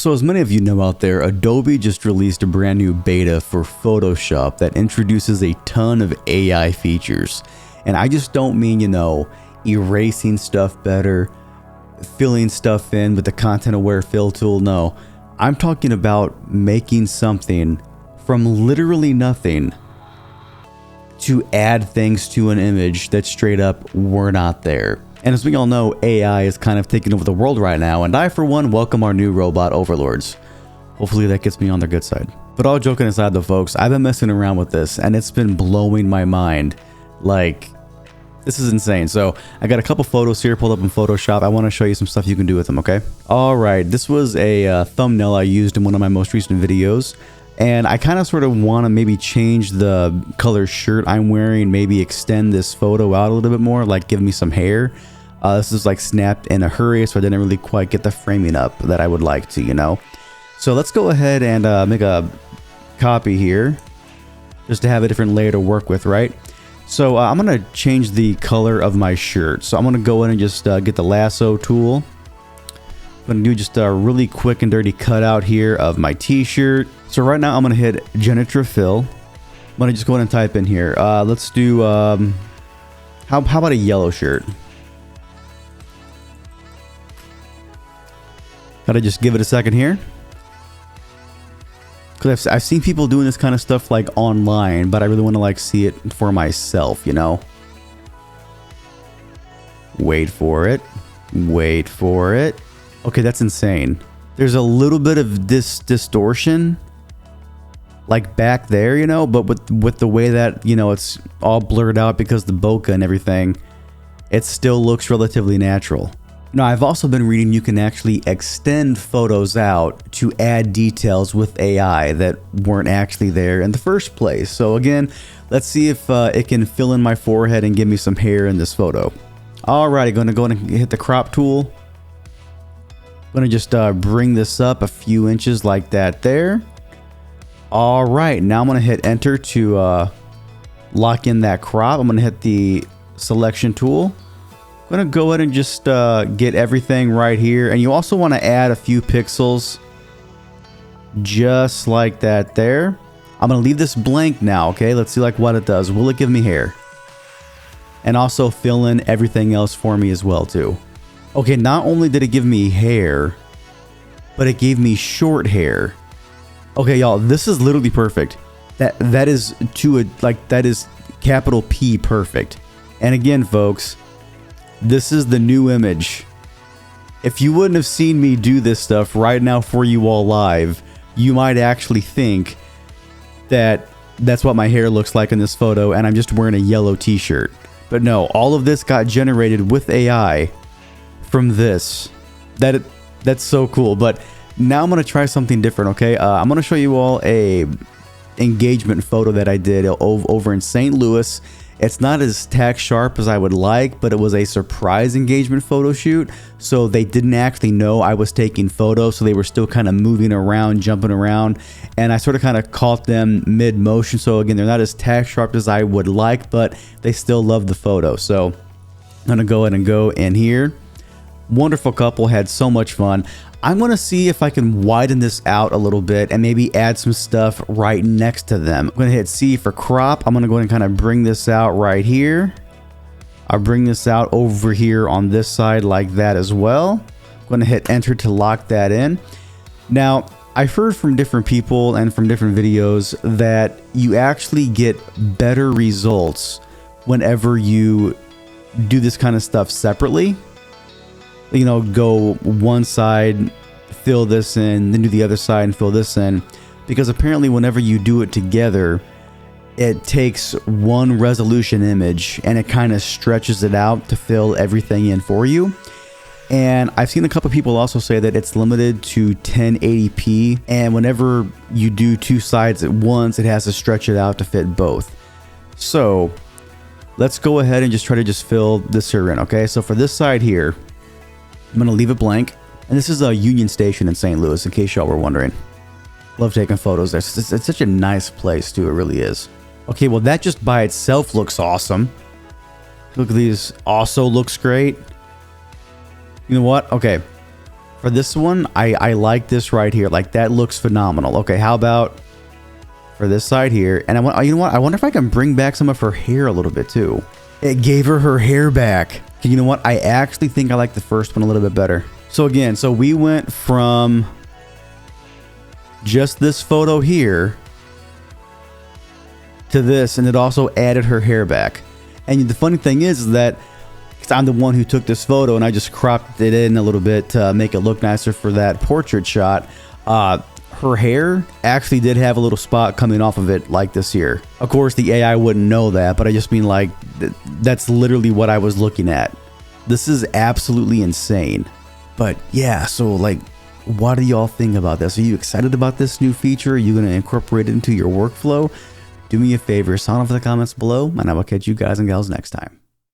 So as many of you know out there, Adobe just released a brand new beta for Photoshop that introduces a ton of AI features. And I just don't mean, you know, erasing stuff better, filling stuff in with the content aware fill tool. No, I'm talking about making something from literally nothing to add things to an image that straight up were not there. And as we all know, AI is kind of taking over the world right now, and I for one welcome our new robot overlords. Hopefully that gets me on their good side. But all joking aside though, folks, I've been messing around with this and it's been blowing my mind. Like, this is insane. So I got a couple photos here pulled up in Photoshop. I want to show you some stuff you can do with them, okay? All right, this was a thumbnail I used in one of my most recent videos. And I kind of sort of want to maybe change the color shirt I'm wearing, maybe extend this photo out a little bit more, like give me some hair. This is like snapped in a hurry, so I didn't really quite get the framing up that I would like to, you know? So let's go ahead and make a copy here, just to have a different layer to work with, right? So I'm going to change the color of my shirt. So I'm going to go in and just get the lasso tool. I'm going to do just a really quick and dirty cutout here of my t-shirt. So right now I'm going to hit Generative Fill. I'm going to just go ahead and type in here. Let's do, how about a yellow shirt? Gotta just give it a second here. Because I've seen people doing this kind of stuff like online, but I really want to like see it for myself, you know? Wait for it. Wait for it. Okay, that's insane. There's a little bit of this distortion like back there, you know, but with the way that, you know, it's all blurred out because the bokeh and everything, it still looks relatively natural. Now, I've also been reading you can actually extend photos out to add details with AI that weren't actually there in the first place. So again, let's see if it can fill in my forehead and give me some hair in this photo. Alrighty, going to go and hit the crop tool. Going to just bring this up a few inches like that there. Alright, now I'm going to hit enter to lock in that crop. I'm going to hit the selection tool. I'm going to go ahead and just get everything right here. And you also want to add a few pixels just like that there. I'm going to leave this blank now, okay? Let's see like what it does. Will it give me hair? And also fill in everything else for me as well too. Okay, not only did it give me hair, but it gave me short hair. Okay, y'all, this is literally perfect. That is to a, like, that is capital P perfect. And again, folks, this is the new image. If you wouldn't have seen me do this stuff right now for you all live, you might actually think that that's what my hair looks like in this photo and I'm just wearing a yellow t-shirt. But no, all of this got generated with AI from this. That's so cool. But now I'm going to try something different, okay? I'm going to show you all a engagement photo that I did over in St. Louis. It's not as tack sharp as I would like, but it was a surprise engagement photo shoot. So they didn't actually know I was taking photos. So they were still kind of moving around, jumping around. And I sort of kind of caught them mid motion. So again, they're not as tack sharp as I would like, but they still love the photo. So I'm going to go ahead and go in here. Wonderful couple, had so much fun. I'm going to see if I can widen this out a little bit and maybe add some stuff right next to them. I'm going to hit C for crop. I'm going to go ahead and kind of bring this out right here. I'll bring this out over here on this side like that as well. I'm going to hit enter to lock that in. Now, I've heard from different people and from different videos that you actually get better results whenever you do this kind of stuff separately. You know, go one side, fill this in, then do the other side and fill this in. Because apparently whenever you do it together, it takes one resolution image and it kind of stretches it out to fill everything in for you. And I've seen a couple people also say that it's limited to 1080p. And whenever you do two sides at once, it has to stretch it out to fit both. So let's go ahead and just try to just fill this here in, okay? So for this side here, I'm going to leave it blank. And this is a Union Station in St. Louis, in case y'all were wondering. Love taking photos there. It's such a nice place, too. It really is. Okay, well, that just by itself looks awesome. Look at these. Also looks great. You know what? Okay. For this one, I like this right here. Like, that looks phenomenal. Okay, how about for this side here? And you know what? I wonder if I can bring back some of her hair a little bit too. It gave her hair back. You know what? I actually think I like the first one a little bit better. So again, so we went from just this photo here to this, and it also added her hair back. And the funny thing is that I'm the one who took this photo, and I just cropped it in a little bit to make it look nicer for that portrait shot. Her hair actually did have a little spot coming off of it like this here. Of course, the AI wouldn't know that, but I just mean like, that's literally what I was looking at. This is absolutely insane. But yeah, so like, what do y'all think about this? Are you excited about this new feature? Are you going to incorporate it into your workflow? Do me a favor, sound off in the comments below, and I will catch you guys and gals next time.